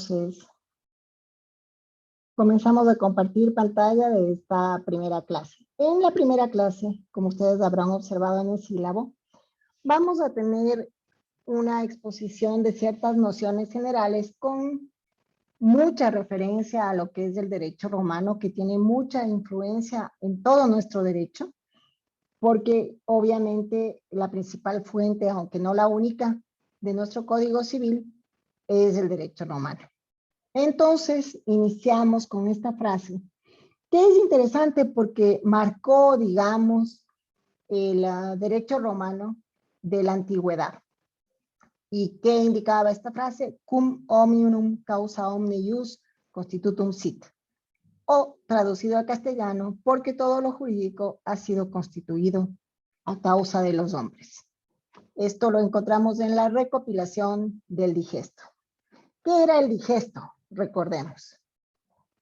Entonces, comenzamos a compartir pantalla de esta primera clase. En la primera clase, como ustedes habrán observado en el sílabo, vamos a tener una exposición de ciertas nociones generales con mucha referencia a lo que es el derecho romano, que tiene mucha influencia en todo nuestro derecho, porque obviamente la principal fuente, aunque no la única, de nuestro Código Civil es el derecho romano. Entonces, iniciamos con esta frase, que es interesante porque marcó, digamos, el derecho romano de la antigüedad. ¿Y qué indicaba esta frase? Cum omnium causa omne jus constitutum sit. O traducido al castellano, porque todo lo jurídico ha sido constituido a causa de los hombres. Esto lo encontramos en la recopilación del digesto. ¿Qué era el digesto? Recordemos.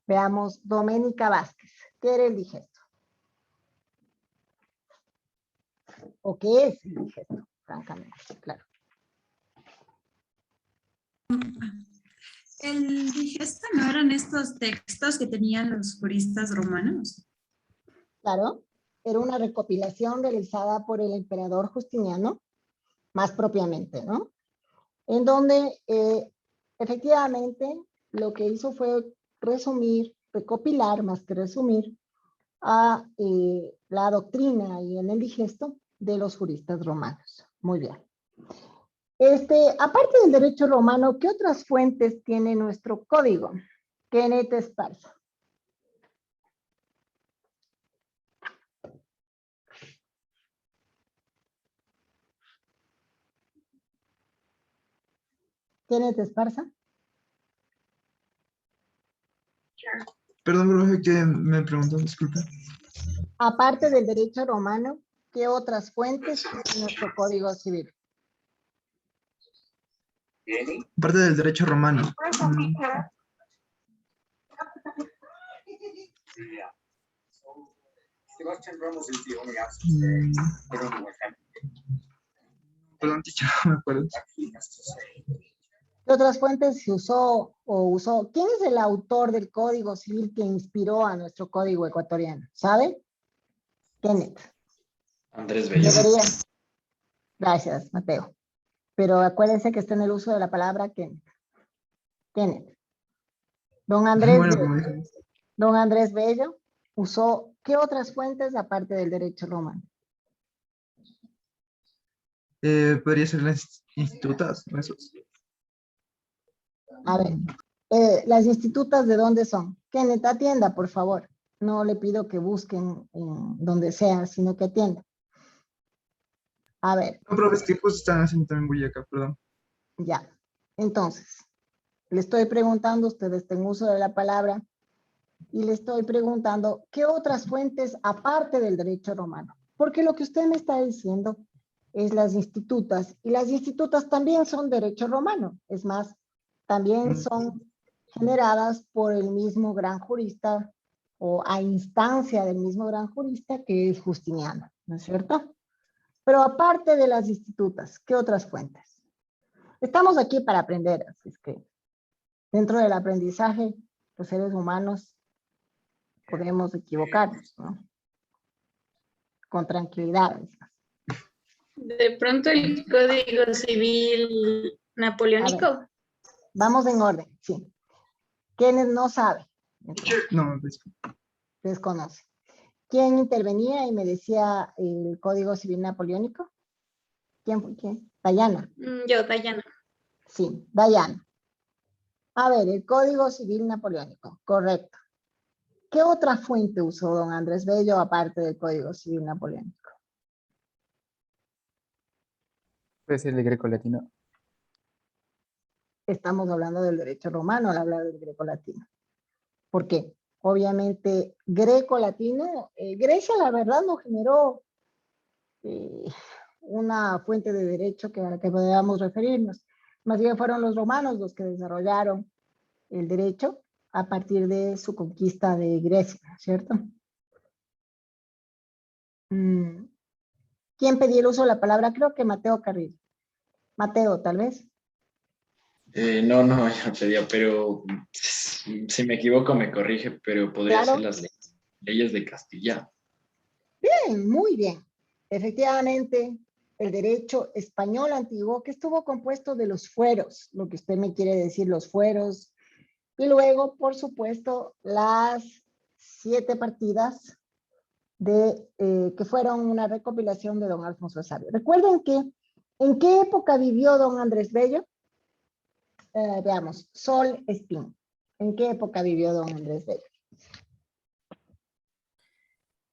Veamos, Doménica Vázquez. ¿Qué era el digesto? ¿O qué es el digesto? Francamente, claro. El digesto no eran estos textos que tenían los juristas romanos. Claro, era una recopilación realizada por el emperador Justiniano, más propiamente, ¿no? En donde efectivamente lo que hizo fue resumir, recopilar, más que resumir, a la doctrina y en el digesto de los juristas romanos. Muy bien. Aparte del derecho romano, ¿qué otras fuentes tiene nuestro código? Kenneth Esparza. Kenneth Esparza. Perdón, profe, que me preguntó, disculpe. Aparte del derecho romano, ¿qué otras fuentes tiene nuestro código civil? Aparte del derecho romano. Perdón, teacher, no me acuerdo. ¿Qué otras fuentes se usó o usó? ¿Quién es el autor del Código Civil que inspiró a nuestro Código ecuatoriano? ¿Sabe? Kenneth. Andrés Bello. Debería. Gracias, Mateo. Pero acuérdense que está en el uso de la palabra Kenneth. Kenneth. Don Andrés, Bueno, Bello. como dije. Don Andrés Bello usó ¿qué otras fuentes aparte del derecho romano? Podría ser las institutas, ¿no? Esos. A ver, las institutas, ¿de dónde son? Kenneth, atienda, por favor. No le pido que busquen en donde sea, sino que atienda. A ver, No, profe, es que justo están haciendo también bulla acá, perdón. ya. Entonces, le estoy preguntando, ustedes están en uso de la palabra, y le estoy preguntando, ¿qué otras fuentes aparte del derecho romano? Porque lo que usted me está diciendo es las institutas, y las institutas también son derecho romano. Es más, también son generadas por el mismo gran jurista o a instancia del mismo gran jurista que es Justiniano, ¿no es cierto? Pero aparte de las institutas, ¿qué otras fuentes? Estamos aquí para aprender, así es que dentro del aprendizaje, los seres humanos podemos equivocarnos, ¿no? Con tranquilidad. De pronto el Código Civil napoleónico. Vamos en orden, sí. ¿Quiénes no sabe? No, Desconoce. ¿Quién intervenía y me decía el Código Civil napoleónico? ¿Quién fue? ¿Quién? Dayana. Yo, Dayana. Sí, Dayana. A ver, el Código Civil napoleónico, correcto. ¿Qué otra fuente usó don Andrés Bello aparte del Código Civil napoleónico? Puede ser el greco-latino. Estamos hablando del derecho romano al hablar del greco-latino. ¿Por qué? Obviamente, greco-latino, Grecia la verdad no generó una fuente de derecho a la que podamos referirnos. Más bien fueron los romanos los que desarrollaron el derecho a partir de su conquista de Grecia, ¿cierto? ¿Quién pedía el uso de la palabra? Creo que Mateo Carrillo. Mateo, tal vez. No, yo sería, pero si me equivoco me corrige, pero podría ser Claro, las leyes de Castilla. bien, muy bien. Efectivamente, el derecho español antiguo que estuvo compuesto de los fueros, lo que usted me quiere decir, los fueros, y luego, por supuesto, las 7 partidas que fueron una recopilación de don Alfonso de Sabio. Recuerden que, ¿en qué época vivió don Andrés Bello? Veamos, Sol Espín. ¿En qué época vivió don Andrés Bello?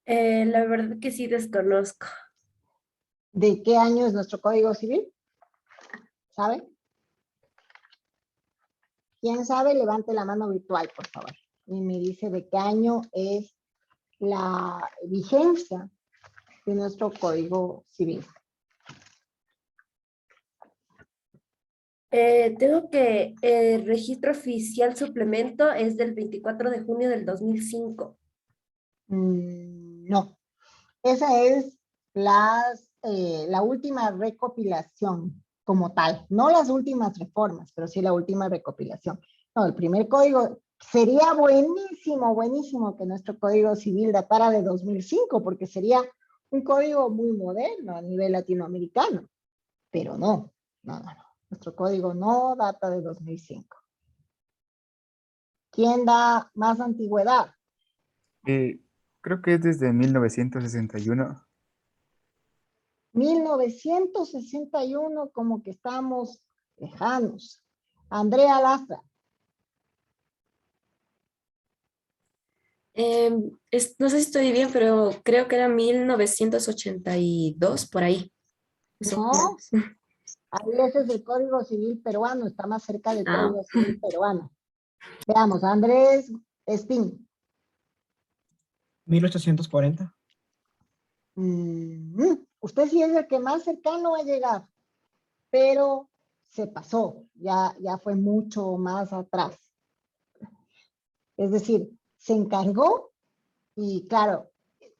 La verdad que sí desconozco. ¿De qué año es nuestro Código Civil? ¿Sabe? ¿Quién sabe? Levante la mano virtual, por favor. Y me dice de qué año es la vigencia de nuestro Código Civil. Tengo que el registro oficial suplemento es del 24 de junio del 2005. No, esa es la última recopilación como tal, no las últimas reformas, pero sí la última recopilación. No, el primer código, sería buenísimo, buenísimo que nuestro Código Civil datara de 2005, porque sería un código muy moderno a nivel latinoamericano, pero no. Nuestro código no data de 2005. ¿Quién da más antigüedad? Creo que es desde 1961. 1961, como que estamos lejanos. Andrea Lastra. No sé si estoy bien, pero creo que era 1982, por ahí. Más o No, menos. ahí ese es el Código Civil peruano, está más cerca del Ah, Código Civil peruano. Veamos, Andrés Espín. 1840. Usted sí es el que más cercano va a llegar, pero se pasó, ya fue mucho más atrás. Es decir, se encargó y claro,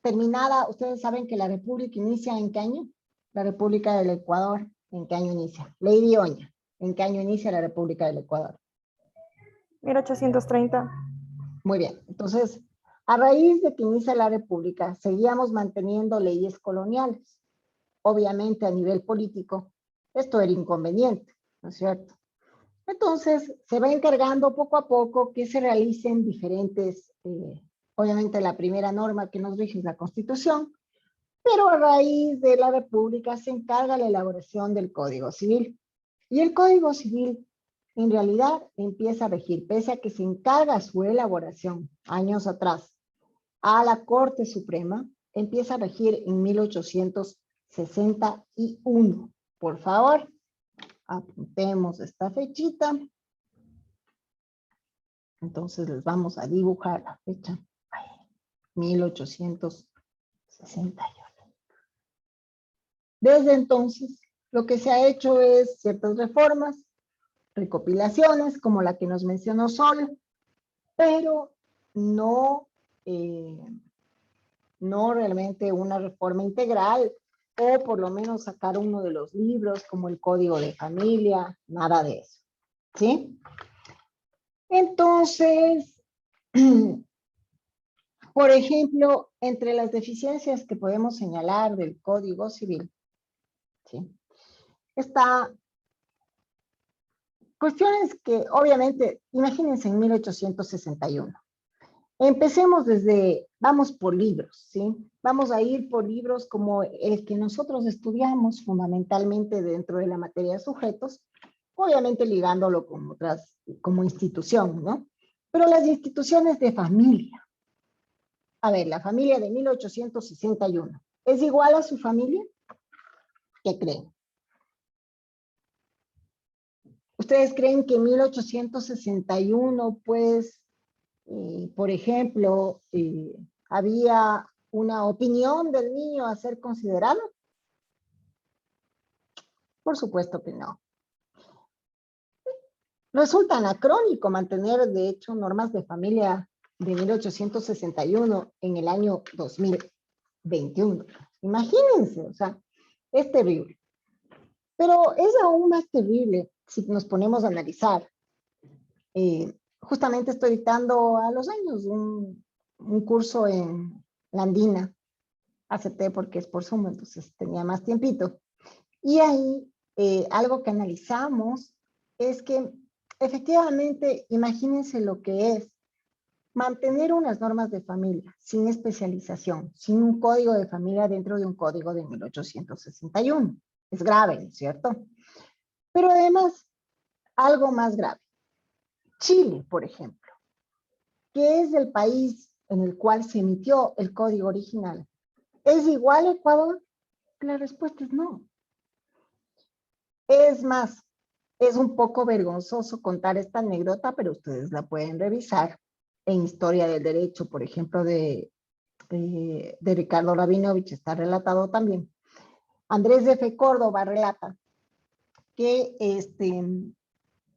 terminada, ustedes saben que la República inicia ¿en qué año? La República del Ecuador, ¿en qué año inicia? Lady Oña, ¿en qué año inicia la República del Ecuador? 1830. Muy bien, entonces, a raíz de que inicia la República, seguíamos manteniendo leyes coloniales. Obviamente a nivel político, esto era inconveniente, ¿no es cierto? Entonces, se va encargando poco a poco que se realicen diferentes, obviamente la primera norma que nos rige es la Constitución, pero a raíz de la República se encarga la elaboración del Código Civil. Y el Código Civil en realidad empieza a regir, pese a que se encarga su elaboración años atrás a la Corte Suprema, empieza a regir en 1861. Por favor, apuntemos esta fechita. Entonces les vamos a dibujar la fecha. 1861. Desde entonces, lo que se ha hecho es ciertas reformas, recopilaciones, como la que nos mencionó Sol, pero no realmente una reforma integral, o por lo menos sacar uno de los libros, como el Código de Familia, nada de eso. ¿Sí? Entonces, por ejemplo, entre las deficiencias que podemos señalar del Código Civil, ¿sí?, está cuestiones que obviamente, imagínense en 1861. Empecemos vamos por libros, ¿sí? Vamos a ir por libros como el que nosotros estudiamos fundamentalmente dentro de la materia de sujetos, obviamente ligándolo con otras, como institución, ¿no? Pero las instituciones de familia. A ver, la familia de 1861, ¿es igual a su familia? ¿Qué creen? ¿Ustedes creen que en 1861, pues, por ejemplo, había una opinión del niño a ser considerado? Por supuesto que no. Resulta anacrónico mantener, de hecho, normas de familia de 1861 en el año 2021. Imagínense, o sea, es terrible. Pero es aún más terrible si nos ponemos a analizar, justamente estoy dictando a los años un curso en la Andina. Acepté porque es por Zoom, entonces tenía más tiempito. Y ahí algo que analizamos es que efectivamente, imagínense lo que es mantener unas normas de familia sin especialización, sin un código de familia dentro de un código de 1861. Es grave, ¿no es cierto? Pero además, algo más grave. Chile, por ejemplo, que es el país en el cual se emitió el código original, ¿es igual a Ecuador? La respuesta es no. Es más, es un poco vergonzoso contar esta anécdota, pero ustedes la pueden revisar en Historia del Derecho, por ejemplo, de Ricardo Rabinovich, está relatado también. Andrés F. Córdoba relata que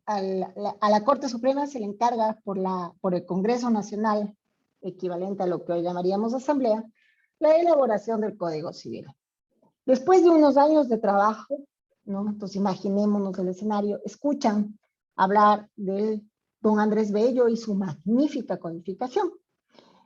a la Corte Suprema se le encarga por el Congreso Nacional, equivalente a lo que hoy llamaríamos asamblea, la elaboración del Código Civil. Después de unos años de trabajo, ¿no? Entonces imaginémonos el escenario, escuchan hablar del don Andrés Bello y su magnífica codificación.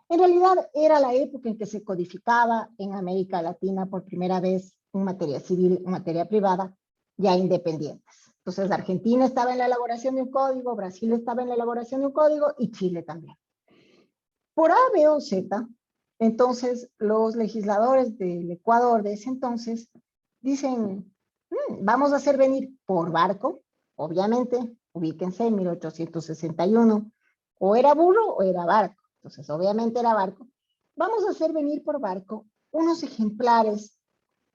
En realidad era la época en que se codificaba en América Latina por primera vez en materia civil, en materia privada, ya independientes. Entonces Argentina estaba en la elaboración de un código, Brasil estaba en la elaboración de un código y Chile también. Por A, B o Z, entonces los legisladores del Ecuador de ese entonces dicen, vamos a hacer venir por barco, obviamente, ubíquense en 1861, o era burro o era barco, entonces obviamente era barco, vamos a hacer venir por barco unos ejemplares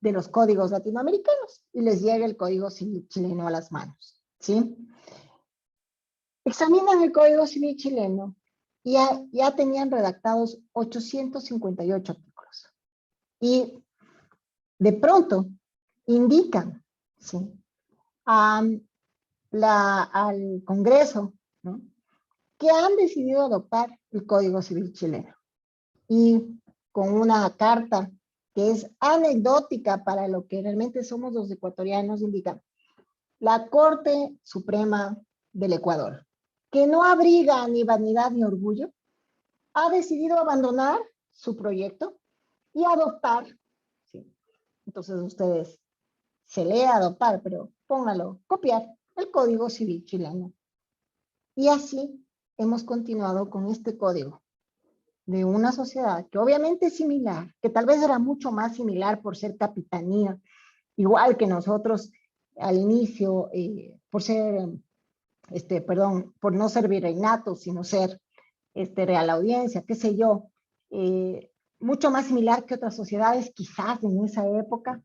de los códigos latinoamericanos y les llega el Código Civil chileno a las manos, ¿sí? Examinan el Código Civil chileno y ya tenían redactados 858 artículos. Y de pronto indican, ¿sí?, al Congreso, ¿no?, que han decidido adoptar el Código Civil chileno. Y con una carta que es anecdótica para lo que realmente somos los ecuatorianos, indica: la Corte Suprema del Ecuador, que no abriga ni vanidad ni orgullo, ha decidido abandonar su proyecto y adoptar, ¿sí?, entonces ustedes se lee adoptar, pero póngalo, copiar el Código Civil chileno. Y así hemos continuado con este código de una sociedad que obviamente es similar, que tal vez era mucho más similar por ser capitanía, igual que nosotros al inicio, por ser, por no ser virreinato, sino ser real audiencia, qué sé yo, mucho más similar que otras sociedades quizás en esa época,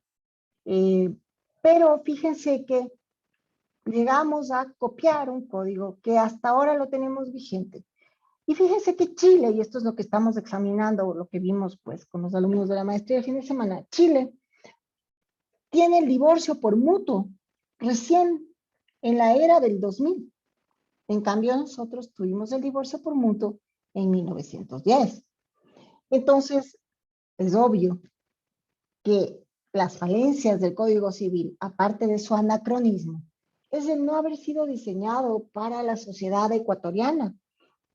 pero fíjense que llegamos a copiar un código que hasta ahora lo tenemos vigente. Y fíjense que Chile, y esto es lo que estamos examinando, o lo que vimos pues con los alumnos de la maestría el fin de semana, Chile tiene el divorcio por mutuo recién en la era del 2000. En cambio nosotros tuvimos el divorcio por mutuo en 1910. Entonces es obvio que las falencias del Código Civil, aparte de su anacronismo, es el no haber sido diseñado para la sociedad ecuatoriana,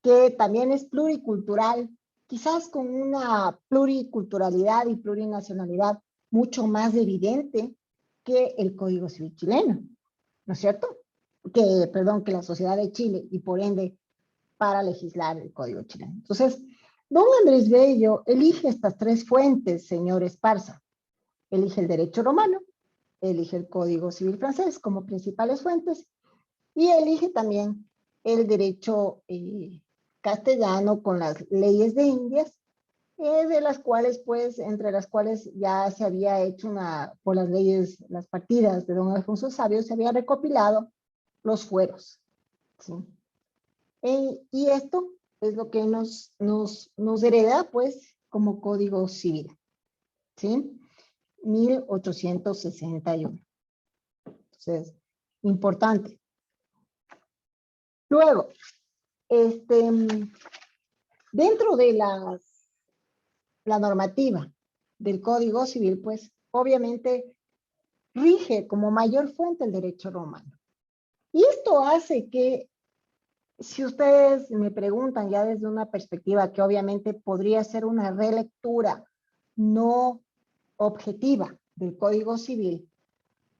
que también es pluricultural, quizás con una pluriculturalidad y plurinacionalidad mucho más evidente que el Código Civil chileno, ¿no es cierto? Que la sociedad de Chile, y por ende para legislar el Código chileno. Entonces, don Andrés Bello elige estas tres fuentes, señor Esparza. Elige el derecho romano, elige el Código Civil francés como principales fuentes, y elige también el derecho castellano con las leyes de Indias, de las cuales, pues, entre las cuales ya se había hecho por las leyes, las partidas de don Alfonso Sabio, se había recopilado los fueros, ¿sí? Y esto es lo que nos hereda, pues, como Código Civil, ¿sí? 1861. Entonces, importante. Luego, dentro de la normativa del Código Civil, pues, obviamente, rige como mayor fuente el derecho romano. Y esto hace que, si ustedes me preguntan ya desde una perspectiva que obviamente podría ser una relectura no objetiva del Código Civil,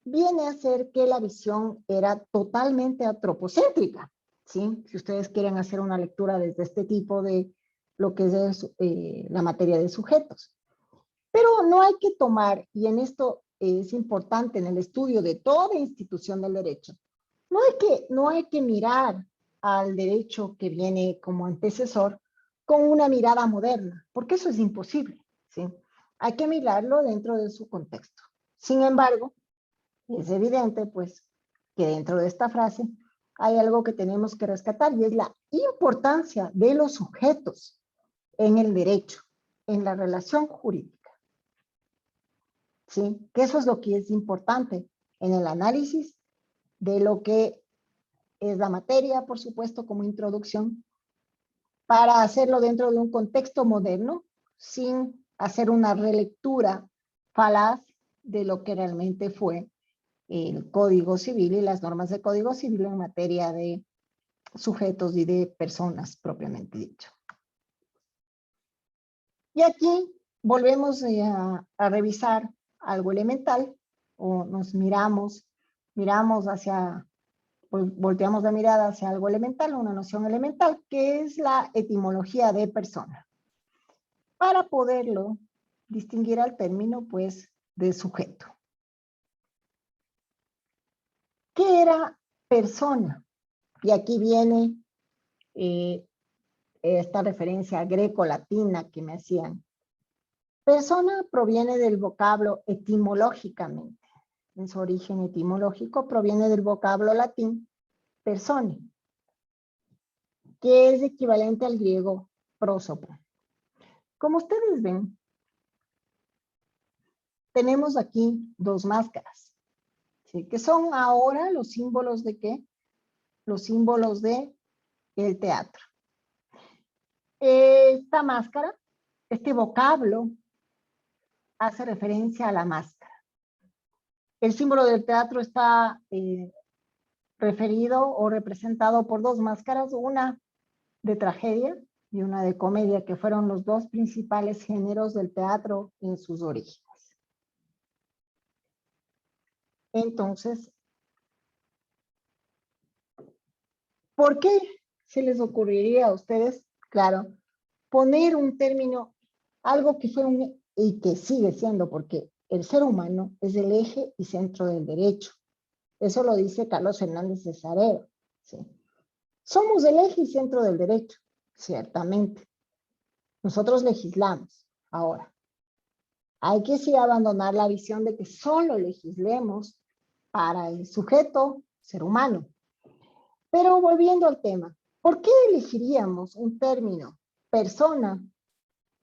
viene a ser que la visión era totalmente antropocéntrica, ¿sí? Si ustedes quieren hacer una lectura desde este tipo de lo que es la materia de sujetos. Pero no hay que tomar, y en esto es importante en el estudio de toda institución del derecho, no hay que mirar al derecho que viene como antecesor con una mirada moderna, porque eso es imposible, ¿sí? Hay que mirarlo dentro de su contexto. Sin embargo, es evidente, pues, que dentro de esta frase hay algo que tenemos que rescatar y es la importancia de los sujetos en el derecho, en la relación jurídica. ¿Sí? Que eso es lo que es importante en el análisis de lo que es la materia, por supuesto, como introducción, para hacerlo dentro de un contexto moderno, sin hacer una relectura falaz de lo que realmente fue el Código Civil y las normas del Código Civil en materia de sujetos y de personas propiamente dicho. Y aquí volvemos a revisar algo elemental, o nos miramos hacia, volteamos la mirada hacia algo elemental, una noción elemental, que es la etimología de persona. Para poderlo distinguir al término, pues, de sujeto. ¿Qué era persona? Y aquí viene esta referencia greco-latina que me hacían. Persona proviene del vocablo etimológicamente. En su origen etimológico proviene del vocablo latín persone, que es equivalente al griego prósopo. Como ustedes ven, tenemos aquí dos máscaras, ¿sí? Que son ahora los símbolos de ¿qué? Los símbolos de el teatro. Esta máscara, este vocablo, hace referencia a la máscara. El símbolo del teatro está referido o representado por dos máscaras, una de tragedia y una de comedia, que fueron los dos principales géneros del teatro en sus orígenes. Entonces, ¿por qué se les ocurriría a ustedes, claro, poner un término, algo que fue y que sigue siendo, porque el ser humano es el eje y centro del derecho? Eso lo dice Carlos Fernández de Sarero, ¿sí? Somos el eje y centro del derecho, ciertamente. Nosotros legislamos. Ahora, hay que sí abandonar la visión de que solo legislemos para el sujeto, ser humano. Pero volviendo al tema, ¿por qué elegiríamos un término persona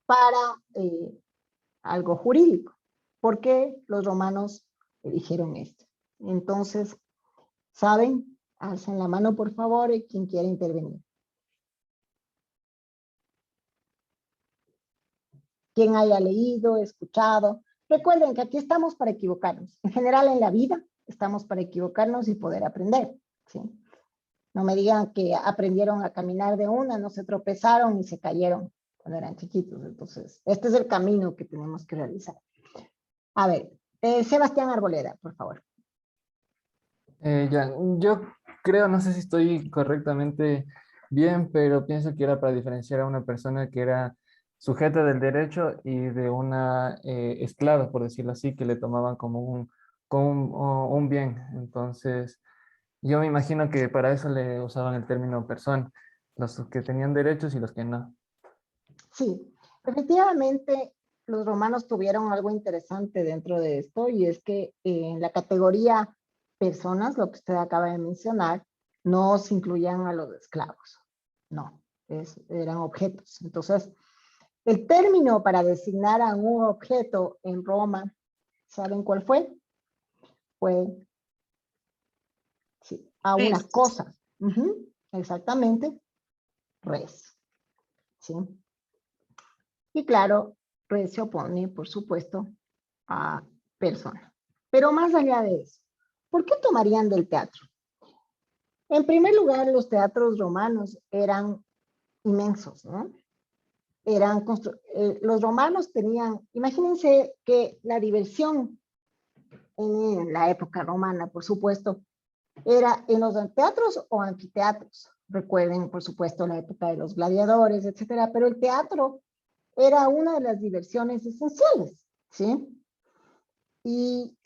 para algo jurídico? ¿Por qué los romanos eligieron esto? Entonces, ¿saben? Alcen la mano, por favor, y quien quiera intervenir. Quien haya leído, escuchado. Recuerden que aquí estamos para equivocarnos. En general, en la vida, estamos para equivocarnos y poder aprender, ¿sí? No me digan que aprendieron a caminar de una, no se tropezaron y se cayeron cuando eran chiquitos. Entonces, este es el camino que tenemos que realizar. A ver, Sebastián Arboleda, por favor. Yo creo, no sé si estoy correctamente bien, pero pienso que era para diferenciar a una persona que era sujeta del derecho y de una esclava, por decirlo así, que le tomaban como un bien. Entonces, yo me imagino que para eso le usaban el término persona, los que tenían derechos y los que no. Sí, efectivamente, los romanos tuvieron algo interesante dentro de esto, y es que en la categoría personas, lo que usted acaba de mencionar, no se incluían a los esclavos, no, eran objetos. Entonces, el término para designar a un objeto en Roma, ¿saben cuál fue? Fue sí, a una cosa. Exactamente, res. ¿Sí? Y claro, res se opone, por supuesto, a persona. Pero más allá de eso, ¿por qué tomarían del teatro? En primer lugar, los teatros romanos eran inmensos, ¿no? Los romanos tenían, imagínense que la diversión en la época romana, por supuesto, era en los teatros o anfiteatros. Recuerden, por supuesto, la época de los gladiadores, etcétera, pero el teatro era una de las diversiones esenciales, ¿sí? Y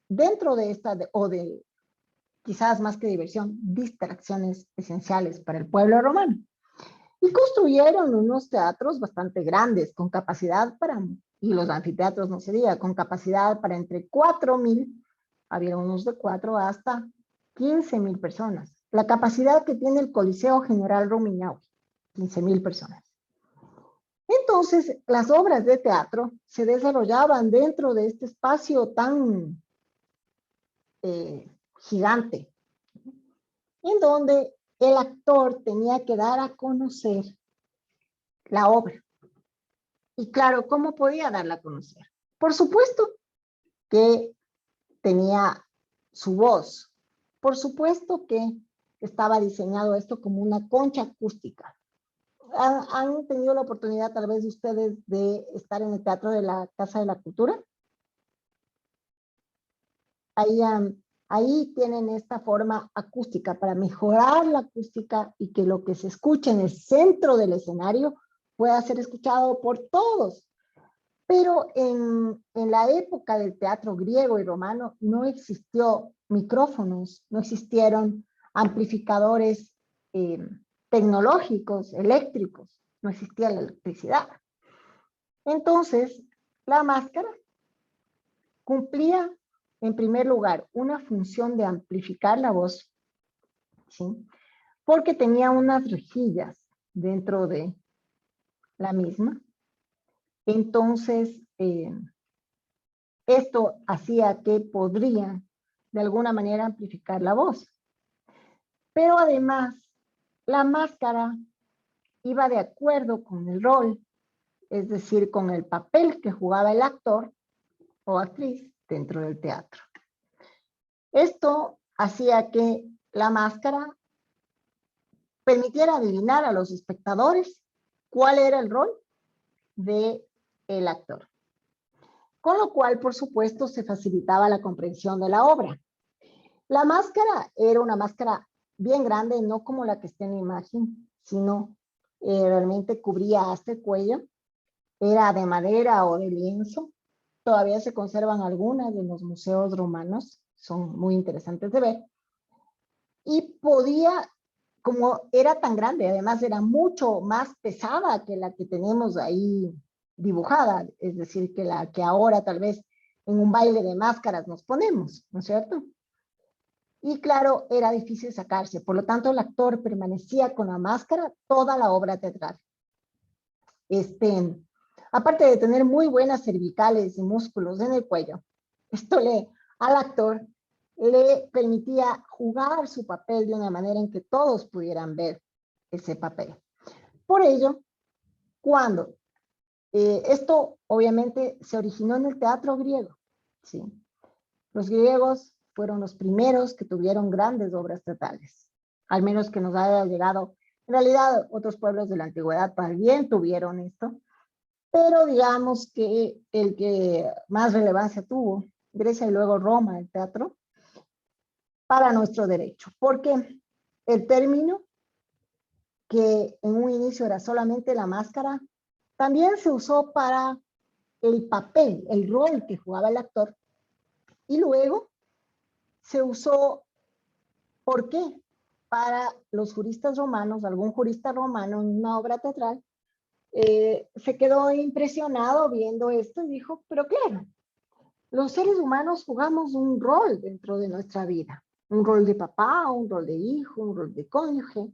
dentro de esta, quizás más que diversión, distracciones esenciales para el pueblo romano. Y construyeron unos teatros bastante grandes, con capacidad para, y los anfiteatros no se diga, con capacidad para entre 4,000, había unos de 4 hasta 15,000 personas. La capacidad que tiene el Coliseo General Rumiñahui, 15,000 personas. Entonces, las obras de teatro se desarrollaban dentro de este espacio tan gigante, en donde el actor tenía que dar a conocer la obra. Y claro, ¿cómo podía darla a conocer? Por supuesto que tenía su voz. Por supuesto que estaba diseñado esto como una concha acústica. ¿Han tenido la oportunidad tal vez ustedes de estar en el Teatro de la Casa de la Cultura? Ahí tienen esta forma acústica para mejorar la acústica y que lo que se escuche en el centro del escenario pueda ser escuchado por todos. Pero en la época del teatro griego y romano no existió micrófonos, no existieron amplificadores tecnológicos, eléctricos, no existía la electricidad. Entonces, la máscara cumplía, en primer lugar, una función de amplificar la voz, ¿sí? Porque tenía unas rejillas dentro de la misma. Entonces, esto hacía que podría, de alguna manera, amplificar la voz. Pero además, la máscara iba de acuerdo con el rol, es decir, con el papel que jugaba el actor o actriz dentro del teatro. Esto hacía que la máscara permitiera adivinar a los espectadores cuál era el rol del actor. Con lo cual, por supuesto, se facilitaba la comprensión de la obra. La máscara era una máscara bien grande, no como la que está en la imagen, sino realmente cubría hasta el cuello. Era de madera o de lienzo. Todavía se conservan algunas de los museos romanos, son muy interesantes de ver. Y podía, como era tan grande, además era mucho más pesada que la que tenemos ahí dibujada, es decir, que la que ahora tal vez en un baile de máscaras nos ponemos, ¿no es cierto? Y claro, era difícil sacarse, por lo tanto el actor permanecía con la máscara toda la obra teatral. Aparte de tener muy buenas cervicales y músculos en el cuello, esto al actor le permitía jugar su papel de una manera en que todos pudieran ver ese papel. Por ello, cuando esto obviamente se originó en el teatro griego, ¿sí? Los griegos fueron los primeros que tuvieron grandes obras teatrales, al menos que nos haya llegado. En realidad, otros pueblos de la antigüedad también tuvieron esto, pero digamos que el que más relevancia tuvo, Grecia y luego Roma, el teatro, para nuestro derecho, porque el término que en un inicio era solamente la máscara, también se usó para el papel, el rol que jugaba el actor, y luego se usó, ¿por qué? Para los juristas romanos, algún jurista romano en una obra teatral, se quedó impresionado viendo esto y dijo, pero claro, los seres humanos jugamos un rol dentro de nuestra vida, un rol de papá, un rol de hijo, un rol de cónyuge.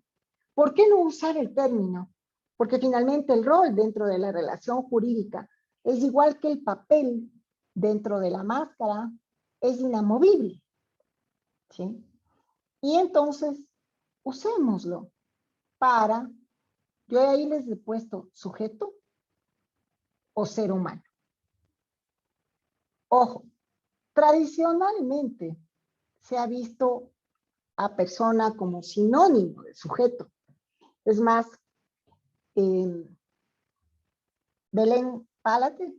¿Por qué no usar el término? Porque finalmente el rol dentro de la relación jurídica es igual que el papel dentro de la máscara, es inamovible, ¿sí? Y entonces, usémoslo para, yo ahí les he puesto sujeto o ser humano. Ojo, tradicionalmente se ha visto a persona como sinónimo de sujeto. Es más, Belén Pálate,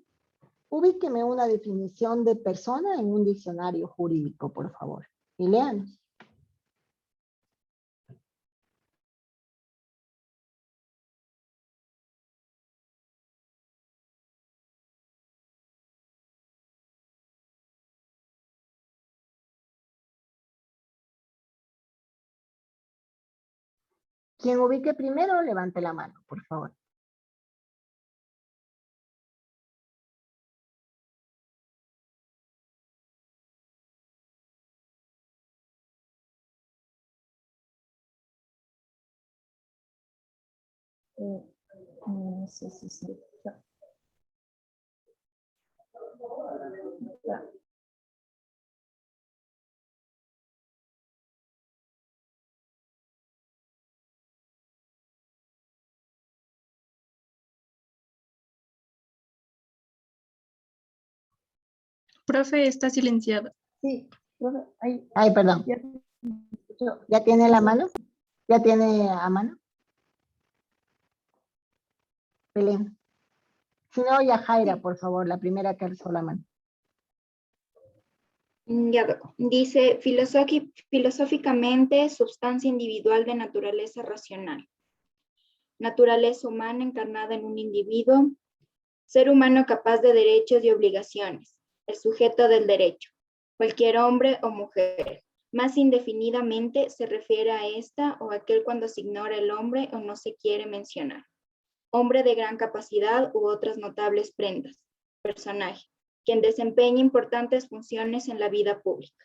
ubíqueme una definición de persona en un diccionario jurídico, por favor, y léanos. Quien ubique primero, levante la mano, por favor. No sé si se escucha. Profe, está silenciado. Sí, ay, perdón. ¿Ya tiene la mano? ¿Ya tiene a mano? Belén. Si no, Yajaira, por favor, la primera que alzó la mano. Ya veo. Dice, filosóficamente, sustancia individual de naturaleza racional. Naturaleza humana encarnada en un individuo. Ser humano capaz de derechos y obligaciones. El sujeto del derecho. Cualquier hombre o mujer. Más indefinidamente se refiere a esta o aquel cuando se ignora el hombre o no se quiere mencionar. Hombre de gran capacidad u otras notables prendas. Personaje. Quien desempeña importantes funciones en la vida pública.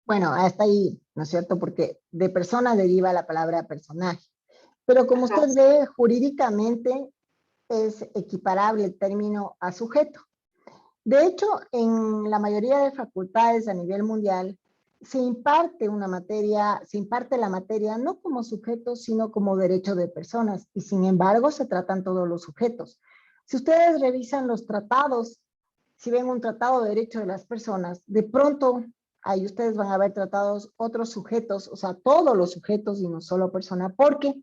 Bueno, hasta ahí, ¿no es cierto? Porque de persona deriva la palabra personaje. Pero como usted ve, jurídicamente es equiparable el término a sujeto. De hecho, en la mayoría de facultades a nivel mundial se imparte la materia no como sujeto, sino como derecho de personas, y sin embargo se tratan todos los sujetos. Si ustedes revisan los tratados, si ven un tratado de derecho de las personas, de pronto ahí ustedes van a ver tratados otros sujetos, o sea, todos los sujetos y no solo persona, porque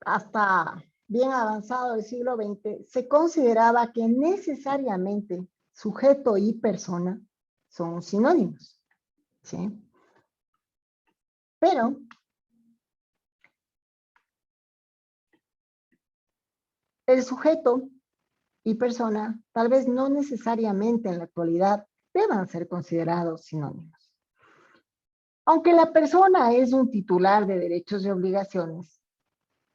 hasta bien avanzado el siglo XX, se consideraba que necesariamente sujeto y persona son sinónimos, ¿sí? Pero el sujeto y persona tal vez no necesariamente en la actualidad deban ser considerados sinónimos. Aunque la persona es un titular de derechos y obligaciones,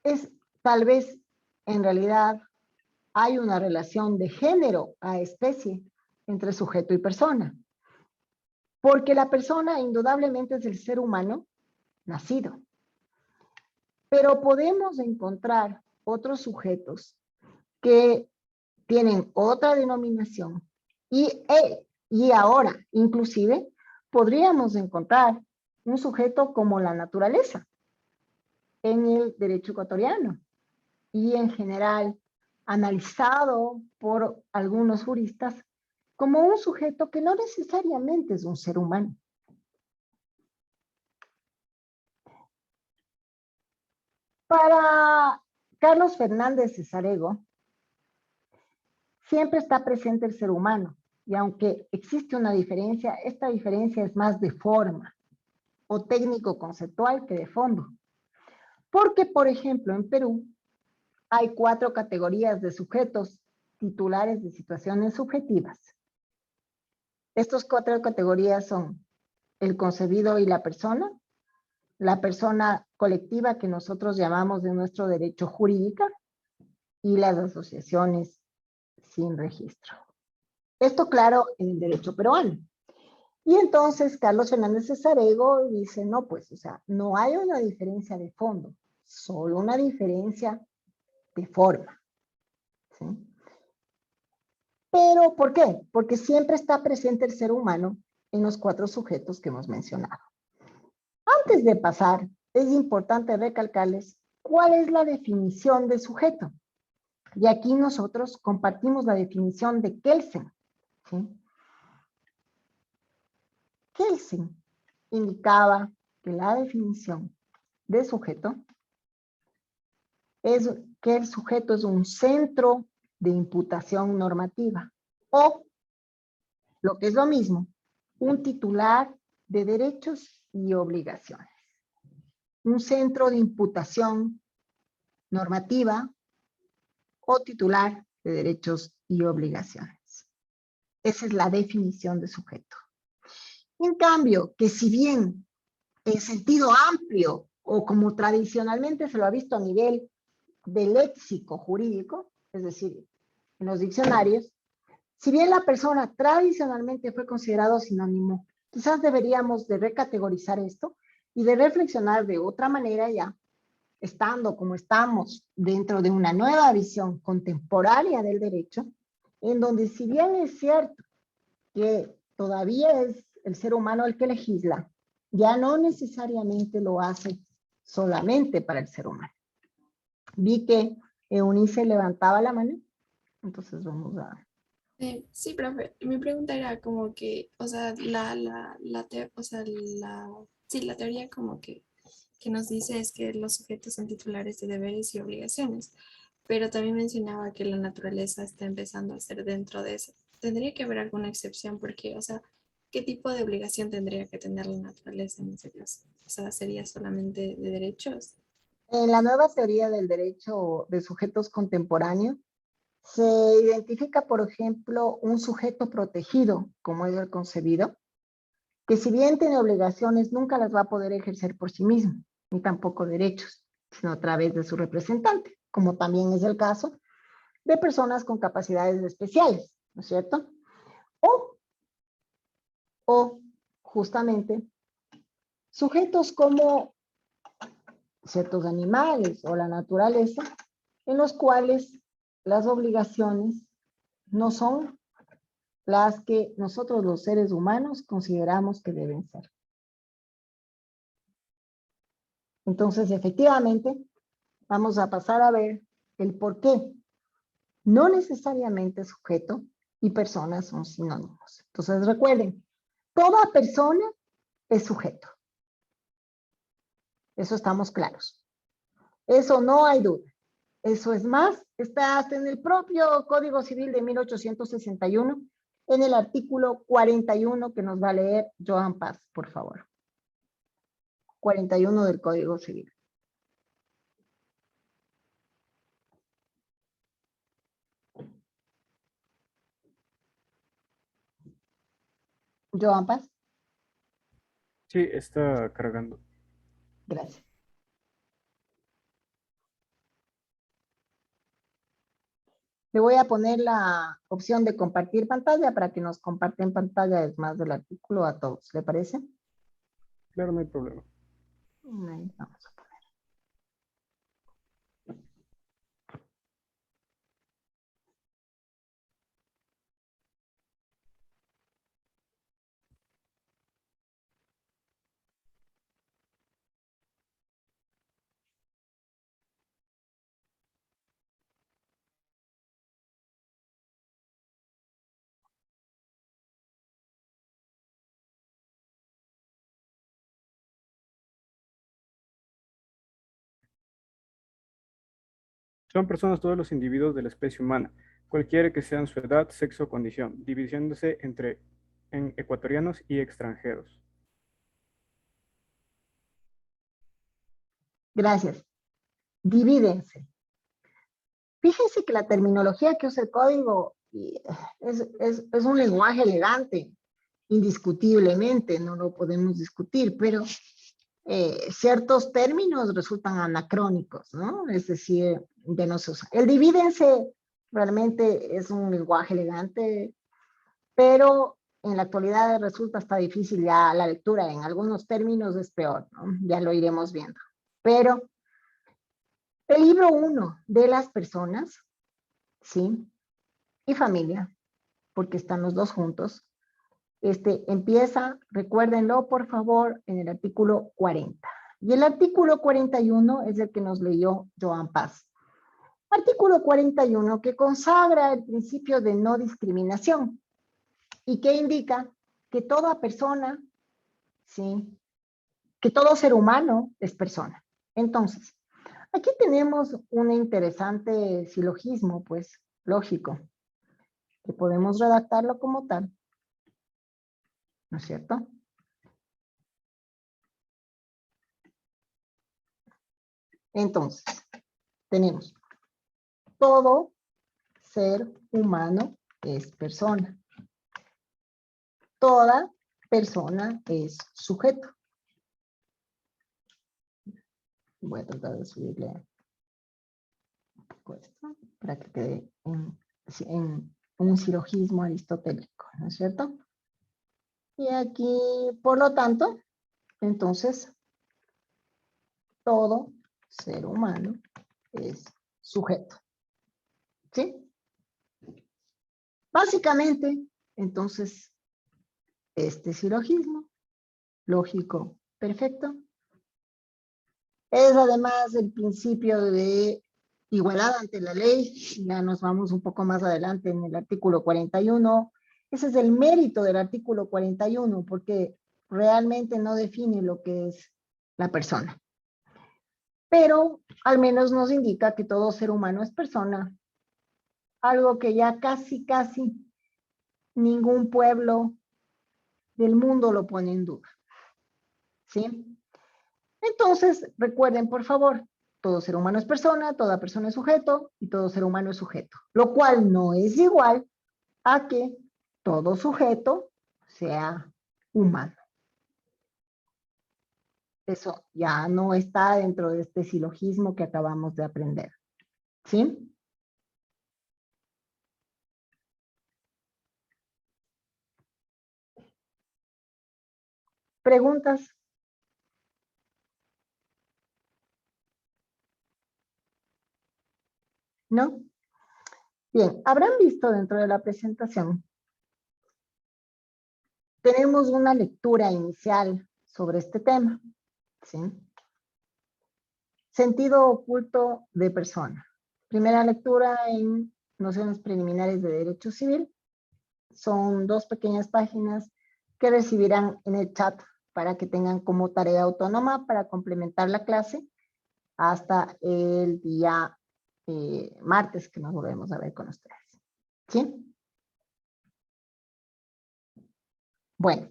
es tal vez en realidad hay una relación de género a especie entre sujeto y persona. Porque la persona indudablemente es el ser humano nacido. Pero podemos encontrar otros sujetos que tienen otra denominación y ahora inclusive podríamos encontrar un sujeto como la naturaleza en el derecho ecuatoriano y en general analizado por algunos juristas como un sujeto que no necesariamente es un ser humano. Para Carlos Fernández Cesarego, siempre está presente el ser humano, y aunque existe una diferencia, esta diferencia es más de forma o técnico-conceptual que de fondo. Porque, por ejemplo, en Perú hay 4 categorías de sujetos titulares de situaciones subjetivas. Estas 4 categorías son el concebido y la persona colectiva que nosotros llamamos de nuestro derecho jurídica y las asociaciones sin registro. Esto claro en el derecho peruano. Y entonces Carlos Fernández Cesarego dice, no, pues, o sea, no hay una diferencia de fondo, solo una diferencia de forma. ¿Sí? Pero, ¿por qué? Porque siempre está presente el ser humano en los 4 sujetos que hemos mencionado. Antes de pasar, es importante recalcarles cuál es la definición de sujeto. Y aquí nosotros compartimos la definición de Kelsen. ¿Sí? Kelsen indicaba que la definición de sujeto es que el sujeto es un centro de imputación normativa o, lo que es lo mismo, un titular de derechos y obligaciones. Un centro de imputación normativa o titular de derechos y obligaciones. Esa es la definición de sujeto. En cambio, que si bien en sentido amplio o como tradicionalmente se lo ha visto a nivel de léxico jurídico, es decir, en los diccionarios, si bien la persona tradicionalmente fue considerado sinónimo, quizás deberíamos de recategorizar esto y de reflexionar de otra manera ya, estando como estamos dentro de una nueva visión contemporánea del derecho, en donde si bien es cierto que todavía es el ser humano el que legisla, ya no necesariamente lo hace solamente para el ser humano. Vi que Eunice levantaba la mano, entonces vamos a... Sí, profe, mi pregunta era como que, o sea, la teoría como que nos dice es que los sujetos son titulares de deberes y obligaciones, pero también mencionaba que la naturaleza está empezando a ser dentro de eso. ¿Tendría que haber alguna excepción? Porque, o sea, ¿qué tipo de obligación tendría que tener la naturaleza en ese caso? O sea, ¿sería solamente de derechos? En la nueva teoría del derecho de sujetos contemporáneos, se identifica, por ejemplo, un sujeto protegido, como es el concebido, que si bien tiene obligaciones, nunca las va a poder ejercer por sí mismo, ni tampoco derechos, sino a través de su representante, como también es el caso de personas con capacidades especiales, ¿no es cierto? O justamente, sujetos como ciertos animales o la naturaleza, en los cuales las obligaciones no son las que nosotros los seres humanos consideramos que deben ser. Entonces, efectivamente, vamos a pasar a ver el por qué no necesariamente sujeto y persona son sinónimos. Entonces, recuerden, toda persona es sujeto. Eso estamos claros. Eso no hay duda. Eso es más, está hasta en el propio Código Civil de 1861, en el artículo 41 que nos va a leer Joan Paz, por favor. 41 del Código Civil. Joan Paz. Sí, está cargando. Gracias. Le voy a poner la opción de compartir pantalla para que nos comparten pantalla, es más del artículo a todos. ¿Le parece? Claro, no hay problema. Ahí vamos a poner. Son personas todos los individuos de la especie humana, cualquiera que sean su edad, sexo o condición, dividiéndose en ecuatorianos y extranjeros. Gracias. Divídense. Fíjense que la terminología que usa el código es un lenguaje elegante, indiscutiblemente, no lo podemos discutir, pero ciertos términos resultan anacrónicos, ¿no? Es decir, ya no se usa. El divídense realmente es un lenguaje elegante, pero en la actualidad resulta hasta difícil ya la lectura. En algunos términos es peor, ¿no? Ya lo iremos viendo. Pero el libro 1 de las personas, ¿sí? Y familia, porque están los dos juntos, empieza, recuérdenlo por favor, en el artículo 40. Y el artículo 41 es el que nos leyó Joan Paz. Artículo 41 que consagra el principio de no discriminación y que indica que toda persona ¿sí? Que todo ser humano es persona. Entonces, aquí tenemos un interesante silogismo, pues, lógico, que podemos redactarlo como tal, ¿no es cierto? Entonces, tenemos todo ser humano es persona. Toda persona es sujeto. Voy a tratar de subirle un poco esto para que quede en un silogismo aristotélico, ¿no es cierto? Y aquí, por lo tanto, entonces, todo ser humano es sujeto. ¿Sí? Básicamente, entonces, este silogismo lógico perfecto es además el principio de igualdad ante la ley. Ya nos vamos un poco más adelante en el artículo 41. Ese es el mérito del artículo 41, porque realmente no define lo que es la persona. Pero al menos nos indica que todo ser humano es persona. Algo que ya casi ningún pueblo del mundo lo pone en duda. ¿Sí? Entonces, recuerden, por favor, todo ser humano es persona, toda persona es sujeto y todo ser humano es sujeto. Lo cual no es igual a que todo sujeto sea humano. Eso ya no está dentro de este silogismo que acabamos de aprender. ¿Sí? ¿Preguntas? ¿No? Bien, habrán visto dentro de la presentación. Tenemos una lectura inicial sobre este tema. ¿Sí? Sentido oculto de persona. Primera lectura en nociones preliminares de derecho civil. Son 2 pequeñas páginas que recibirán en el chat para que tengan como tarea autónoma para complementar la clase hasta el día martes que nos volvemos a ver con ustedes. ¿Sí? Bueno,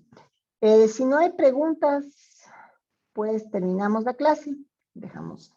si no hay preguntas, pues terminamos la clase. Dejamos.